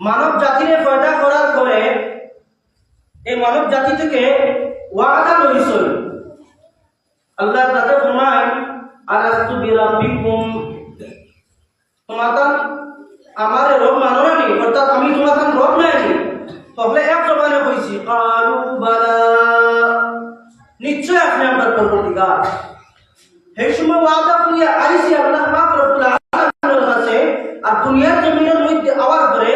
মানব জাতিরে পয়দা করার পরে এই মানব জাতি থেকে ওয়াদা করেছিল। আল্লাহ তাতে ফরমায় আলাস্তু বিরাব্বিকুম, তোমাদের আমার রব মানো না নি, অর্থাৎ আমি তোমাদের রব নাই নি। তাহলে এক জবানে কইছি কালু বালা, নিশ্চয় আপনি আমার পরবর্তীকার। এই সময় ওয়াদা করিয়া আইসি আল্লাহ পাক রব্বুল আলামিনের কাছে। আর দুনিয়ার জমিনের মধ্যে আওয়ার পরে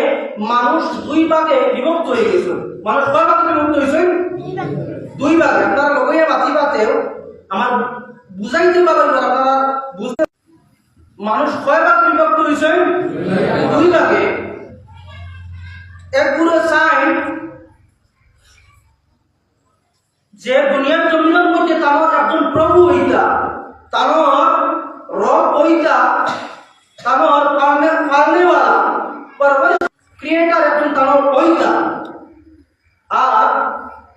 মানুষ দুই ভাগে বিভক্ত হয়ে গেছে। মানুষ কয় ভাগে বিভক্ত হয়েছে? দুই ভাগে। আপনারা লগইয়া বাতি পাতেও আমার বুঝাইতে পারবেন, আপনারা বুঝতে মানুষ কয় ভাগে বিভক্ত হয়েছে? দুই ভাগে। একগুলো চাই যে দুনিয়ার জমিনের মধ্যে তার একজন প্রভু হইতা, তার রব হইতা, তার পালনেওয়ালা ক্রিয়েটার একজন তার হইতা। আর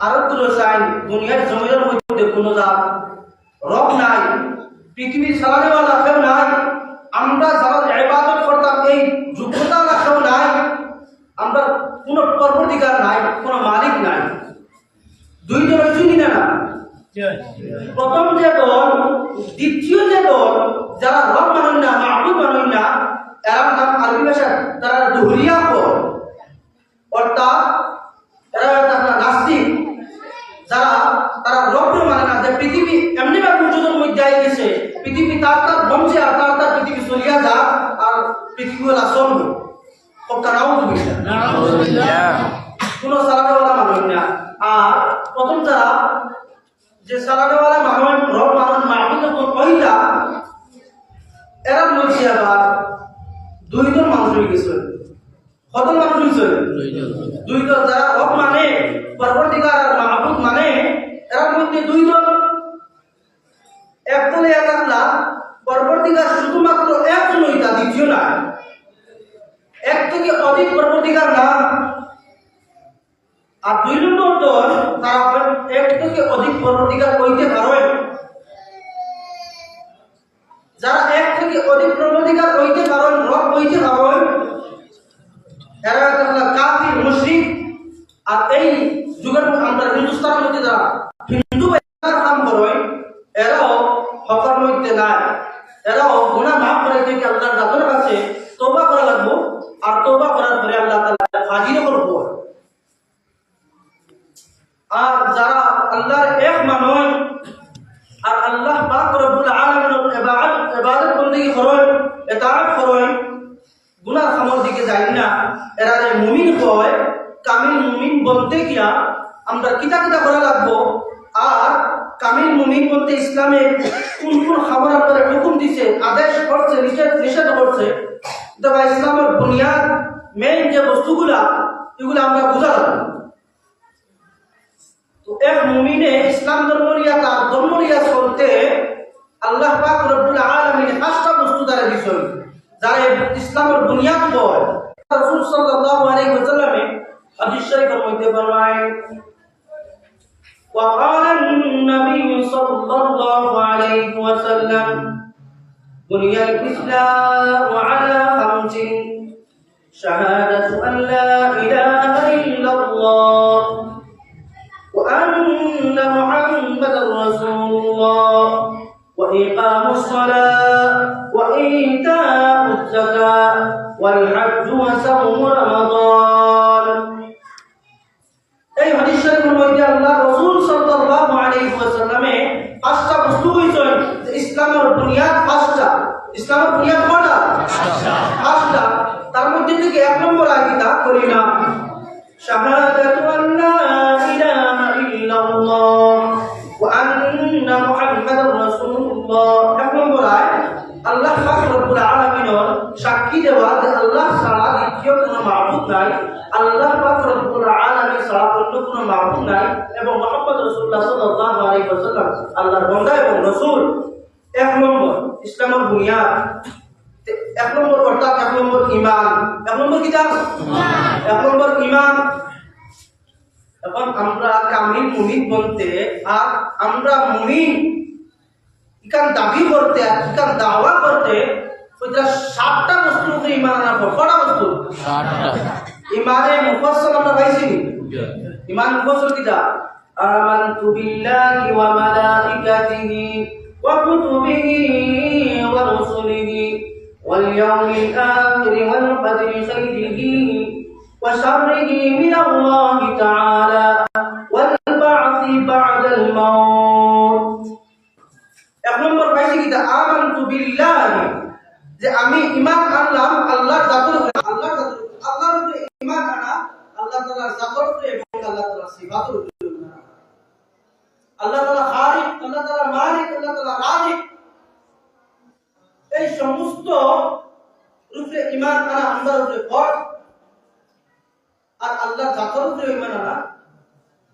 আরেকগুলো চাই দুনিয়ার জমিনের মধ্যে কোনো রব নাই, পৃথিবীর চালানেওয়ালা কেউ নাই, আমরা যারা ইবাদত করতাম এই যোগ্যতা কেউ নাই, আমরা কোনো পরবর্তীকার নাই, কোনো মালিক নাই। দুইজন হয়েছে কিনা না? প্রথম যে দল, দ্বিতীয় যে দল, যারা রব মানেন না, মাহবুব মানেন না, এরা নাম আরবি ভাষা তারা দুহরিয়া কর, অর্থাৎ এরা নাস্তিক। যারা তারা রব মানে না, যে পৃথিবী এমনি বা মৌজুদের মধ্যে আই গেছে, পৃথিবী তার বংশে আর তার পৃথিবী চলিয়া যা, আর পৃথিবী হল আসল নাও কোন সালানেওয়ালা মানুষ না। আর প্রথম যারা যে সালানেওয়ালা মানুষ রব মানুষ মাহবুব কইলা, এরা মধ্যে আবার দুইজন মানুষ হয়ে গেছে। কত মানুষ হয়েছে? দুইজন। যারা রব মানে পরবর্তীকার আর মাহবুব মানে, এর মধ্যে দুইজন। একদলে একলা পরবর্তীকার শুধুমাত্র একজন হইতা, দ্বিতীয় না। এক থেকে অধিক পরবর্তীকার না। আর দুই নম্বর দল, তারা এক থেকে অধিক পরবর্তীকার কইতে পারেন। যারা এক থেকে অধিক পরবর্তীকার কইতে পারেন, রব কইতে পারেন, এরা হলো কাফির, মুশরিক। আর এই যুগের আমরা হিন্দুস্তানের মধ্যে যারা হিন্দু কাম করেন, এরাও হকের মধ্যে নাই। এরাও গুনাহ মাফ করে থেকে আল্লাহর জাতের কাছে তওবা করা লাগবে। আর তওবা করার পরে আল্লাহ তাআলা হাজির করব। আর যারা আল্লাহর এক মানুষ আর আল্লাহ পাক রব্বুল আলামিনের ইবাদত বندگی করেন, ইতাআত করেন, গুনাহ খামর দিকে যায় না, এরা যে মুমিন হয়, কামিল মুমিন বলতে গিয়া আমরা কিতা কিতা করা লাগবো। আর কামিল মুমিন বলতে ইসলামে কোন কোন খাবার আপনারা হুকুম দিছে, আদেশ করছে, নিষেধ করছে, তবে ইসলামের বুনিয়াদ মেইন যে বস্তুগুলা, এগুলো আমরা বুঝা লাগবে। তো এক মুমিনে ইসলাম ধর্ম নিয়ে তার ধর্ম নিয়ে চলতে আল্লাহ পাক রব্বুল আলামিন পাঁচটা বস্তু দ্বারা বিষয়, যারা ইসলামের বুনিয়াদ বল। রাসূল সাল্লাল্লাহু আলাইহি ওয়াসাল্লাম হাদিস শরীফের মধ্যে ফরমায়, وقال النبي صلى الله عليه وسلم بني الإسلام على خمس شهادة أن لا إله إلا الله وأن محمدا رسول الله وإقام الصلاة وإيتاء الزكاة والحج وصوم رمضان। এই হাদিস শরীফের মধ্যে আল্লাহ রাসূল সাল্লাল্লাহু আলাইহি ওয়াসাল্লামে পাঁচটা বস্তু কইছেন যে ইসলামের বুনিয়াদ পাঁচটা। ইসলামের বুনিয়াদ কয়টা? পাঁচটা। তার মধ্যে থেকে এক নম্বর আকিদা কলিমা, শাহাদাতু আল্লা ইলাহা ইল্লাল্লাহ ওয়া আন্না মুহাম্মাদার রাসূলুল্লাহ। এক নম্বর আল্লাহ পাক রব্বুল আলামিনের সাক্ষী দেওয়া যে আল্লাহ ছাড়া দ্বিতীয় কোনো মাবুদ নাই, আল্লাহ পাক রব্বুল আলামিন ছাড়া অন্য কোনো মাবুদ নাই, এবং মুহাম্মদ রাসূলুল্লাহ সাল্লাল্লাহু আলাইহি ওয়াসাল্লাম আল্লাহর বান্দা এবং রাসূল। এক নম্বর ইসলামের বুনিয়াদ। এক নম্বর অর্থাৎ এক নম্বর ঈমান। এক নম্বর কি জানো? এক নম্বর ঈমান। এখন আমরা কামিল মুমিন বলতে আর আমরা মুমিন ইকান দাবি করতে আর ইকান দাওয়া করতে ওইটা 7টা বস্তুর উপরে ঈমান আনা পড়ে। কটা বস্তু? 7টা। ঈমানে মুফাসসাল আমরা পাইছি। ঈমান মুফাসসাল কিটা? আমানতু বিল্লাহি ওয়া মালাইকাতিহি ওয়া কুতুবিহি ওয়া রুসুলিহি ওয়াল ইয়াউমিল আখির ওয়াল কদরি খাইরিহি ওয়া শাররিহি মিনাল্লাহি তাআলা ওয়াল বা'থি বা'দাল মাউত। এক নম্বর পাইছি কিটা? আমানতু বিল্লাহি, যে আমি ঈমান আনলাম আল্লাহর জাতের উপরে। আল্লাহর উপরে ঈমান আনা, আল্লাহ তাআলার জাতের উপরে এবং আল্লাহ তাআলার সিফাতের উপরে। আল্লাহ তাআলা খালিক, আল্লাহ তাআলা মালিক, আল্লাহ তাআলা রাজিক, এই সমস্ত রূপে ঈমান আনা আল্লাহর উপরে ফরজ। আর আল্লাহর জাতের উপরে ঈমান আনা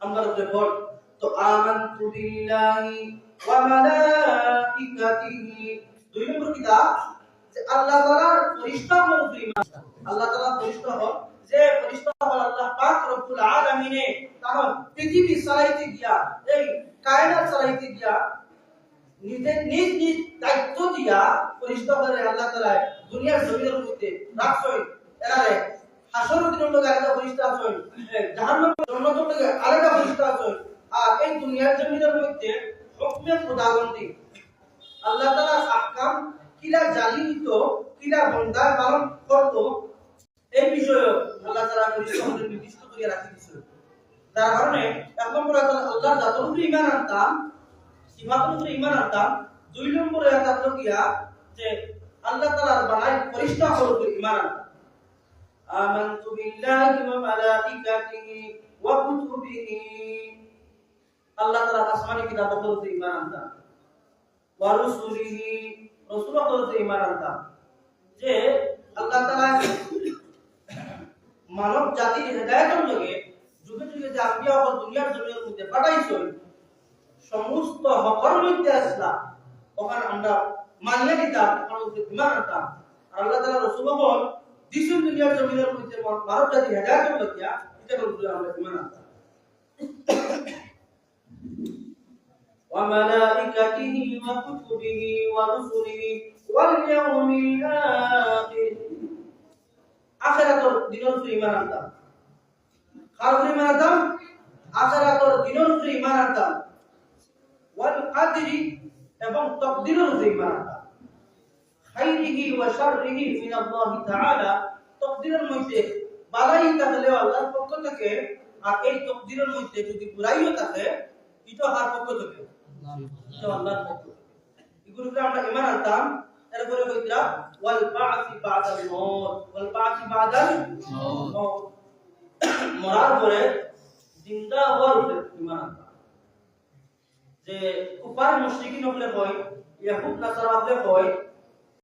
আল্লাহর উপরে ফরজ। তো আমানতু বিল্লাহি ওয়া মালাইকাতিহি, দুই নম্বর কিটা? যে আল্লাহ তাআলার ফেরেশতাদের উপরে ঈমান। আল্লাহ তাআলা ফেরেশতা হন, যে ফেরেশতা হল আল্লাহ পাক রব্বুল আলামিনে তার পৃথিবী চালাইতে গিয়া, এই কায়নাত চালাইতে গিয়া নিজের নিজ নিজ দায়িত্ব দিয়া ফেরেশতাদের আল্লাহ তাআলা দুনিয়ার জমিনের মধ্যে রাখছেন। এরারে হাসরের দিনের লোক আলাদা ফেরেশতা আছেন, জাহান্নামের জান্নাতের লোক আলাদা ফেরেশতা আছেন। আর এই দুনিয়ার জমিনের মধ্যে হুকমে খোদাবন্দি, আল্লাহ তাআলার আহকাম কিলা জারি হইত, কিলা বন্দা পালন করত, এই বিষয়ে আল্লাহ তাআলা ফেরেশতাদের নির্দিষ্ট করে রাখি দিয়েছেন। যার কারণে এক নম্বরে আল্লাহর জাতের উপরে ঈমান আনতাম, সিফাতের উপরে ঈমান আনতাম। দুই নম্বরে আনতাম কিয়া? যে আল্লাহ তাআলার বানাই ফেরেশতাদের উপরে ঈমান আনতাম। আমানতু বিল্লাহি ওয়া মালাইকাতিহি ওয়া কুতুবিহি, আল্লাহ তাআলার আসমানি কিতাবের উপরে ঈমান আনতাম। ওয়া রুসুলিহি, রাসূলের উপরে ঈমান আনতাম। যে আল্লাহ তাআলা মানব জাতির হেদায়েতের লগে যুগে যুগে যে আম্বিয়া ও দুনিয়ার জমিনের মধ্যে পাঠাইছেন, সমস্ত হকর মধ্যে আসলা ওখানে আমরা মানিয়ে নিতাম, আমাদের ঈমান আনতাম। আর আল্লাহ তাআলা রাসূলগণ দিছেন দুনিয়ার জমিনের মধ্যে মানব জাতির হেদায়েতের লগে, এটার উপরে আমরা ঈমান আনতাম। ওয়া মালাইকাতিহি ওয়া কুতুবিহি ওয়া রুসুলিহি ওয়াল ইয়াউমিল আখির, আখিরাতের দিনের উপরে ঈমান আনতাম। কার উপরে ঈমান আনতাম? আখিরাতের দিনের উপরে ঈমান আনতাম। ওয়াল কদরি, এবং তাকদীরের উপরে ঈমান আনতাম। খাইরিহি ওয়া শাররিহি মিনাল্লাহি তাআলা, তাকদীরের মধ্যে ভালাই থাকলে আল্লাহর পক্ষ থেকে, আর এই তাকদীরের মধ্যে যদি বুরাইও থাকে এটা কার পক্ষ থেকে? এটা আল্লাহর পক্ষ থেকে। এগুলোকে আমরা ঈমান আনতাম। এরপরে কইরা ওয়াল বা'থি বা'দাল মাউত, ওয়াল বা'থি বা'দাল মাউত, মরার পরে জিন্দা হওয়ার উপরে ঈমান আনতাম। যে কুফার মুশরিকিন হলে কয়, ইহুদ নাসারা হলে কয়